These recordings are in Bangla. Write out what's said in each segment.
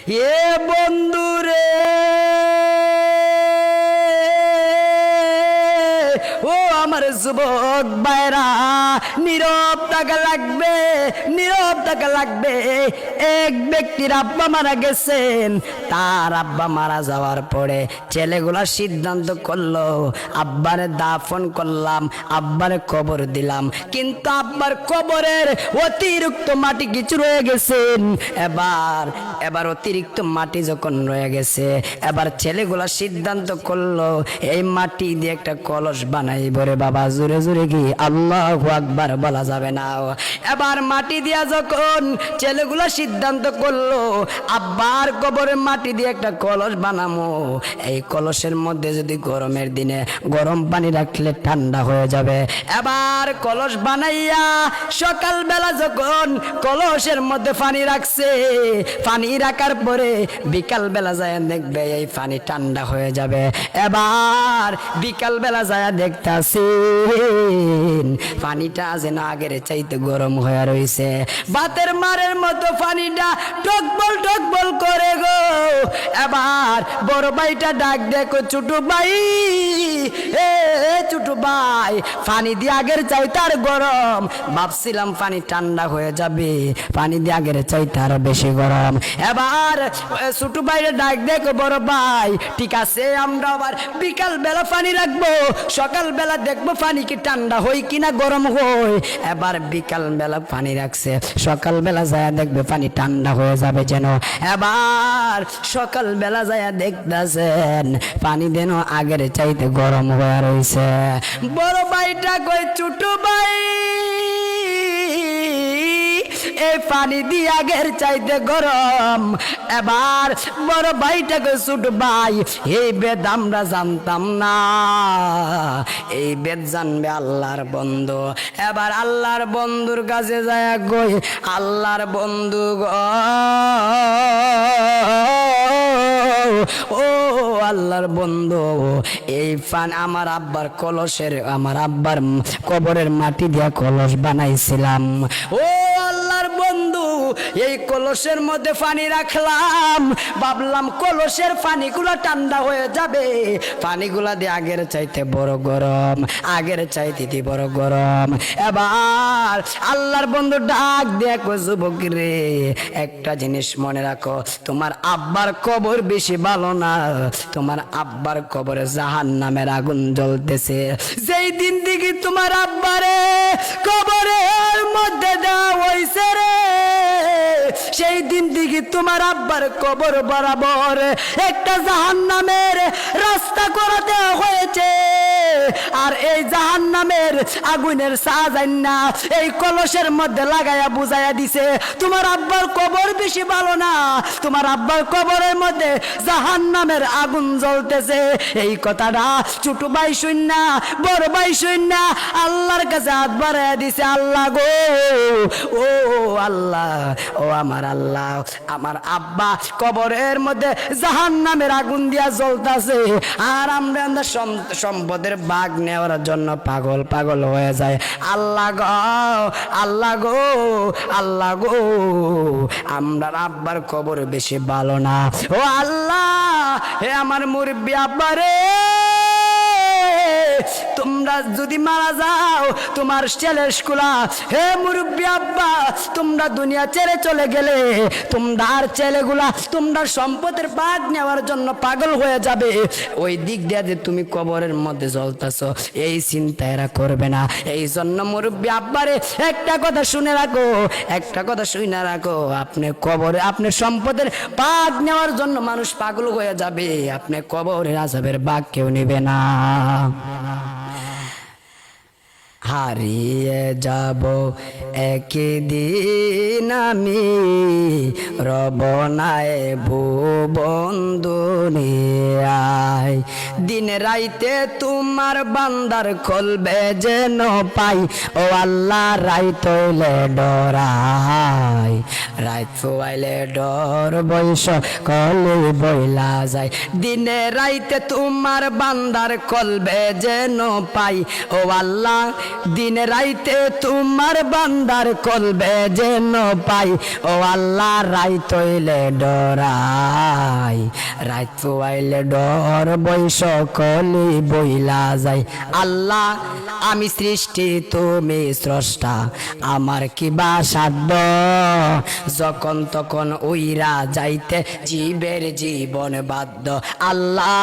এ বন্ধুরে ও আমার যুবক ভাইরা, নীরব থাকা লাগবে, নীরব থাকা লাগবে। এক ব্যক্তির আব্বা মারা গেছেন। তার আব্বা মারা যাওয়ার পরে ছেলেগুলা সিদ্ধান্ত করলো, আব্বারে দাফন করলাম, আব্বারে কবর দিলাম, কিন্তু আব্বার কবরের অতিরিক্ত মাটি কিছু রয়ে গেছেন। এবার অতিরিক্ত মাটি যখন রয়ে গেছে, এবার ছেলেগুলা সিদ্ধান্ত করলো এই মাটি দিয়ে একটা কলস বানাই বরে। বাবা জোরে জোরে কি আল্লাহু আকবার বলা যাবে না? এবার মাটি দিয়া যখন ছেলেগুলা সিদ্ধান্ত করলো আব্বার কবরে মাটি দিয়ে একটা কলস বানামো, এই কলসের মধ্যে যদি গরমের দিনে গরম পানি রাখলে ঠান্ডা হয়ে যাবে। এবার কলস বানাইয়া সকালবেলা যখন কলসের মধ্যে পানি রাখছে, পানি রাখার পরে বিকাল বেলা যায় দেখবে এই পানি ঠান্ডা হয়ে যাবে। এবার বিকাল বেলা যায় দেখতাছি পানিটা যেন আগের চাইতে গরম হয়ে রয়েছে। ভাতের মারের মতো পানিটা টকবল টকবল করে গো। এবার বড় ভাইটা ডাক দেখো, ছোট ভাই, এ ছোট ভাই, পানি দিয়ে আগের চাইতে আর গরম। ভাবছিলাম পানি ঠান্ডা হয়ে যাবে, পানি দিয়ে আগের চাইতে আরো বেশি গরম। এবার ছোট ভাইরে ডাক দেখো, বড় ভাই ঠিক আছে, আমরা আবার বিকাল বেলা পানি রাখবো, সকাল বেলা দেখবো পানি কি ঠান্ডা হয় কিনা গরম হয়। এবার বিকাল বেলা পানি রাখছে, সকাল বেলা যায় দেখবে পানি ঠান্ডা হয়ে যাবে যেন। এবার সকাল বেলা যায় দেখতেছেন পানি যেন আগের চাইতে গরম হয়ে রয়েছে। বড় ভাইটা কই, ছোট ভাই এই পানি দিয়ে আগের চাইতে গরম। এবার বড় ভাইটাকে, ছোট ভাই এই বেদ আমরা জানতাম না, এই বেদ জানবে আল্লাহর বন্ধু। এবার আল্লাহর বন্ধুর কাছে যায় কই, আল্লাহর বন্ধু গো, ও আল্লাহর বন্ধু, এই পান আমার আব্বার কলসের, আমার আব্বার কবরের মাটি দিয়া কলস বানাইছিলাম। ও আল্লাহর বন্ধু, এই কলসের মধ্যে পানি রাখলাম, ভাবলাম কলসের পানিগুলা ঠান্ডা হয়ে যাবে, পানিগুলা দিয়ে আগের চাইতে বড় গরম, আগের চাইতে বড় গরম। এবার আল্লাহর বন্ধু ডাক দেখো, যুবক রে একটা জিনিস মনে রাখো, তোমার আব্বার কবর বেশি ভালো না, তোমার আব্বার কবরে জাহান্নামের আগুন জ্বলতেছে। যেই দিন থেকে তোমার আব্বারে কবরের মধ্যে দেওয়া হইছে রে, সেই দিন থেকে তোমার আব্বার কবর বরাবর একটা জাহান্নামের রাস্তা করে দেওয়া হয়েছে। আর এই জাহান্নামের আগুনের সাজান্না এই কলসের মধ্যে লাগাইয়া বুঝাইয়া দিছে, তোমার আব্বার কবর বেশি ভালো না, তোমার আব্বার কবরের মধ্যে জাহান্নামের আগুন জ্বলতেছে। এই কথাটা ছোট ভাই শুননা, বড় ভাই শুননা আল্লাহর কাছে হাত বাড়াইয়া দিছে, আল্লাহ গো, ও আল্লাহ, ও আমার আল্লাহ, আমার আব্বা কবরের মধ্যে জাহান্নামের আগুন দিয়া জ্বলতেছে, আর আমরা সম্পদের ভাগ নেওয়ার জন্য পাগল পাগল হয়ে যায়। আল্লাহ গো, আল্লাহ গো, আল্লাহ গো, আমরা আব্বার কবর বেশি ভালো না। ও আল্লাহ, হে আমার মুরব্বি আব্বা রে, তোমরা যদি মারা যাও তোমার ছেলের স্কুলা, হে মুরব্বি আব্বা, তোমরা দুনিয়া ছেড়ে চলে গেলে তোমরা আর ছেলেগুলা তোমরা সম্পদের ভাগ নেওয়ার জন্য পাগল হয়ে যাবে। ওই দিক দিয়ে যে তুমি কবরের মধ্যে জ্বলতেছ এই চিন্তা এরা করবে না। এই জন্য মুরব্বি আব্বারে একটা কথা শুনে রাখো, একটা কথা শুনে রাখো, আপনি কবরে আপনি সম্পদের ভাগ নেওয়ার জন্য মানুষ পাগল হয়ে যাবে, আপনি কবরের আযাবের ভাগ কেউ নেবে না। হারিয়ে যাব একদিন আমি, রব নাই ভুবন দুনিয়ায়, দিন রাইতে তোমার বান্দার খুলবে যেন পাই, ও আল্লাহ রাইত হইলে ডরাই, রাইত ফুয়াইলে ডর বৈশ কলে বইলা যায়, দিনে রাইতে তোমার বান্দার খুলবে যেন পাই, ও আল্লাহ দিন রাইতে তোমার বান্দার কলবে যেন পাই ও আল্লাহ রাইত হইলে ডরাই রাইত আইলে ডর বই সকলি বইলা যায় আল্লাহ আমি সৃষ্টি তুমি স্রষ্টা আমার কি বা সাধ্য যখন তখন উইরা যাইতে জীবের জীবন বাধ্য আল্লাহ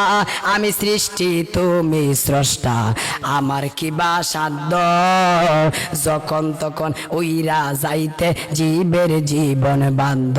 আমি সৃষ্টি তুমি স্রষ্টা আমার কি বা সাধ্য যখন তখন উইরা যাইতে জীবের জীবন বাধ্য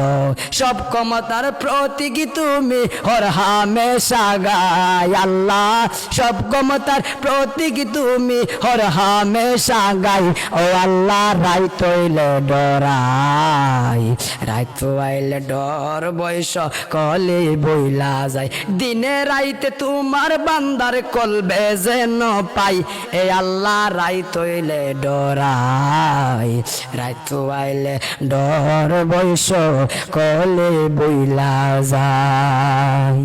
সব ক্ষমতার প্রতীক তুমি হর হামেশা গাই আল্লাহ সব ক্ষমতার প্রতীক তুমি হর হামেশা গাই ও আল্লাহ রাইত হইলে ডরাই রাইত আইলে ডর বয়স কলে বইলা যায় দিনে রাইতে তোমার বান্দার কলবে যেন পাই এ আল্লাহ রাইত হইলে ডরাই রাইত আইলে ডর বয়স কলে বইলা যায়।